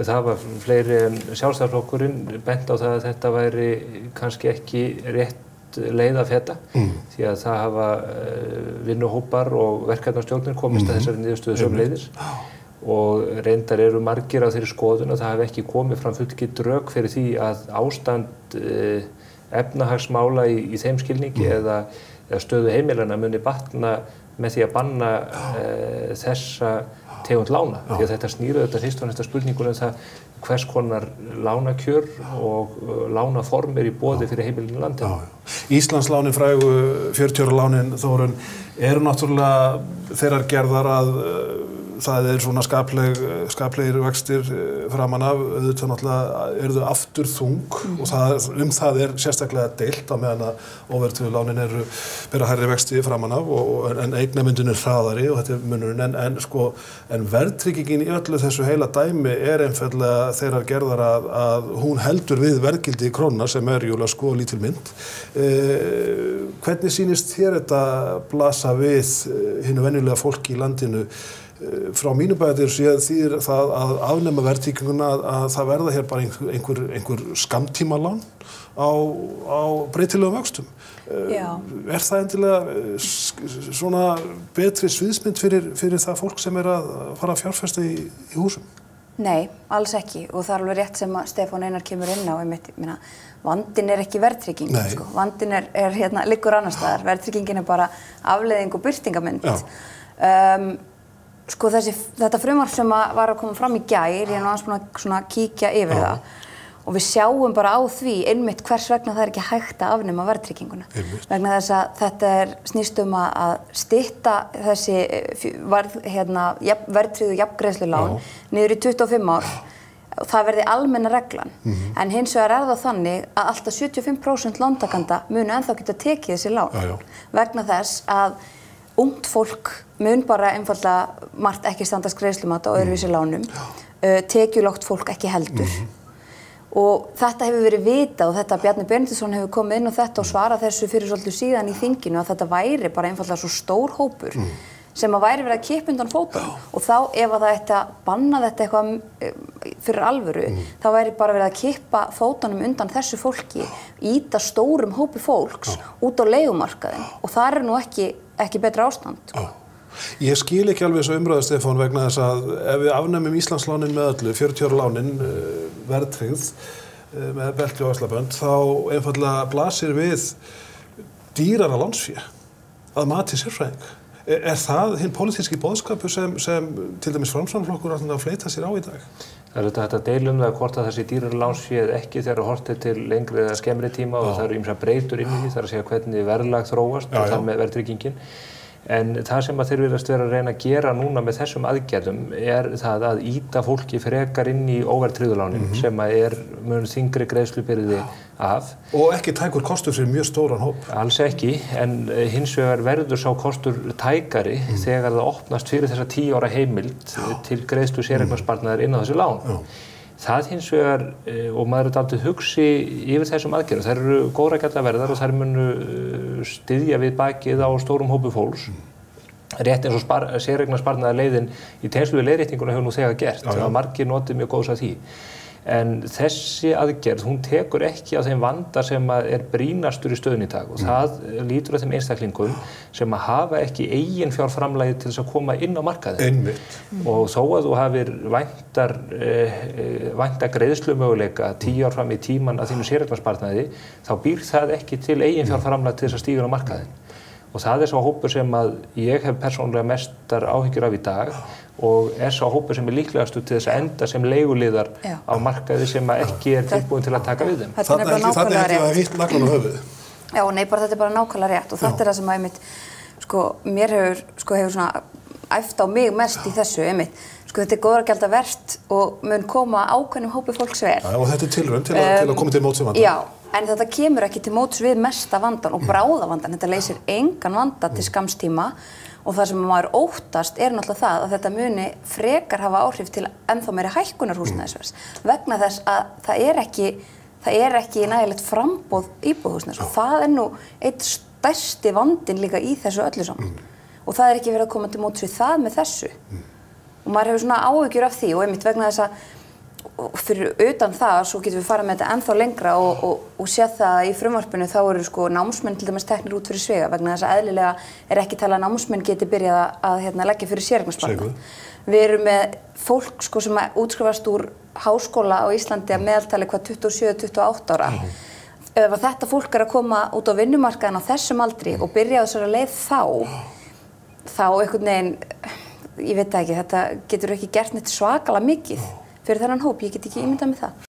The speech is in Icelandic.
það var fleiri en Sjálfstæðisflokkurinn bent á það að þetta væri kannski ekki rétt leið að feta því að það hafa vinnuhópar og verkefnastjórnir komist að þessari niðurstöðu sömuleiðis og reyndar eru margir á þeirri skoðun að það hafi ekki komið fram fullgild rök fyrir því að ástand efnahagsmála í þeim skilningi eða stöðu heimilanna muni batna með því að banna þessa tegund lána. Því að þetta snýr auðvitað fyrst og næsta spurningur það hvers konar lánakjör og lánaform í boði fyrir heimilin í landinu. Íslandslánin frægu 40 ára lánin Þórunn eru náttúrulega þeirrar gerðar að það svona skaplegir vextir framan af, auðvitað náttúrulega eru þau aftur þung og það sérstaklega deilt á meðan að óverðtryggðu lánin bera hærri vexti framan af en eignamyndun hraðari og þetta munurinn en verðtryggingin í öllu þessu heila dæmi einfaldlega þeirrar gerðar að hún heldur við verðgildi krónunnar sem jú lítil mynd. Hvernig sýnist þér þetta blasa við hinu venjulega fólki í landinu? Frá mínu bæði þýðir það að afnema verðtrygginguna að það verða hér bara einhver skammtímalán á breytilegum vöxtum. Það endilega svona betri sviðsmynd fyrir það fólk sem að fara að fjárfesta í húsum? Nei, alls ekki og það alveg rétt sem að Stefán Einar kemur inn á vandinn ekki verðtrygging, vandinn liggur annars staðar, verðtryggingin bara afleiðing og birtingamynd. Þetta frumvarp sem var að koma fram í gær, ég nú aðeins búin að kíkja yfir það og við sjáum bara á því einmitt hvers vegna það ekki hægt að afnema verðtrygginguna. Vegna þess að þetta snýst að stytta þessi verðtryggðu jafngreiðslulán niður í 25 ár og það verði almenna reglan. En hins vegar það þannig að alltaf 75% lántakanda munu ennþá geta tekið þessi lán vegna þess að ungt fólk mun bara einfaldlega margt ekki standast greiðslumat á öðruvísi lánum, tekjulágt fólk ekki heldur. Og þetta hefur verið vitað og þetta Bjarni Benediktsson hefur komið inn á þetta og svarað þessu fyrir svolítið síðan í þinginu að þetta væri bara einfaldlega svo stór hópur sem að væri verið að kippa undan fótunum og þá ef að það ætti að banna þetta eitthvað fyrir alvöru þá væri bara verið að kippa fótunum undan þessu fólki, ýta stórum hópi fólks út á leigumarkaðinn og það nú ekki betra ástand. Ég skil ekki alveg þessu umræðu, Stefán, vegna þess að ef við afnemum Íslandslánin með öllu, 40 ára lánin, verðtryggð, með belti og axlabönd, þá einfaldlega blasir við dýrara lánsfé að mati sérfræðing. Það hinn pólitíski boðskapur sem til dæmis Framsóknarflokkur að fleita sér á í dag? Það þetta deilum það hvort að þessi dýrara lánsfé ekki þegar horft til lengri eða skemmri tíma og það eru ýmsar breytur inn í því, það að segja hvernig verðlag þróast og þar með verðtryggingin. En það sem þeir virðast vera að reyna að gera núna með þessum aðgerðum það að ýta fólki frekar inn í óverðtryggðu sem mun þyngri greiðslubyrði af. Og ekki tækur kostur fyrir mjög stóran hóp? Alls ekki, en hins vegar verður sá kostur tækari þegar það opnast fyrir þessa 10 ára heimild til greiðslu séreignarsparnaðar inn á þessu lán. Það hins vegar, og maður dálítið hugsi yfir þessum aðgerðum, þær eru góðra gæta verðar og þær munu styðja við bakið á stórum hópi fólks. Rétt eins og séreignarsparnaðar leiðin í tengslum við leiðréttinguna hefur nú þegar gert, og margir notið mjög góðs af því. En þessi aðgerð, hún tekur ekki á þeim vanda sem brýnastur í stöðunni í dag og það lítur að þeim einstaklingum sem hafa ekki eigin fjárframlagi til þess að koma inn á markaðinn. Og þó að þú hafir vænta greiðslumöguleika 10 ár fram í tíman að þínu séreignarsparnaði, þá býr það ekki til eigin fjárframlag til þess að stíga inn á markaðinn. Og það sá hópur sem ég hef persónulega mestar áhyggjur af í dag og sá hópur sem líklegastur til þess að enda sem leiguliðar á markaði sem ekki tilbúin til að taka við þeim. Þannig ekki að hitt naglan á höfuð. Já, nei, þetta bara nákvæmlega rétt og þetta það sem einmitt, mér hefur svona æft á mig mest í þessu, einmitt. Þetta góðra gjalda verst og mun koma ákveðnum hópi fólks vel. Og þetta tilraun til að koma til móts við vandann. Já, en þetta kemur ekki til móts við mesta vandann og bráðavandann. Þetta leysir engan vanda til skamstíma og það sem maður óttast náttúrulega það að þetta muni frekar hafa áhrif til ennþá meiri hækkunar húsnæðisverðs vegna þess að það er ekki nægilegt framboð íbúðarhúsnæðis og það nú einn stærsti vandinn líka í þessu öllu saman og það ekki verið að koma til móts við það með þessu og maður hefur svona áhyggjur af því og einmitt vegna þess að fyrir utan það, svo getum við farið með þetta ennþá lengra og séð það að í frumvarpinu þá eru sko námsmenn til dæmis teknir út fyrir sviga vegna þess að eðlilega ekki talað að námsmenn geti byrjað að leggja fyrir séreignarsparnað. Við erum með fólk sko sem útskrifast úr háskóla á Íslandi að meðaltali hvað 27-28 ára. Ef þetta fólk að koma út á vinnumarkaðinn á þessum aldri og byrja á þessari leið þá einhvern veginn, ég veit ekki, þetta getur ekki gert neitt svakalega mikið fyrir þennan hóp, ég get ekki ímyndað með það.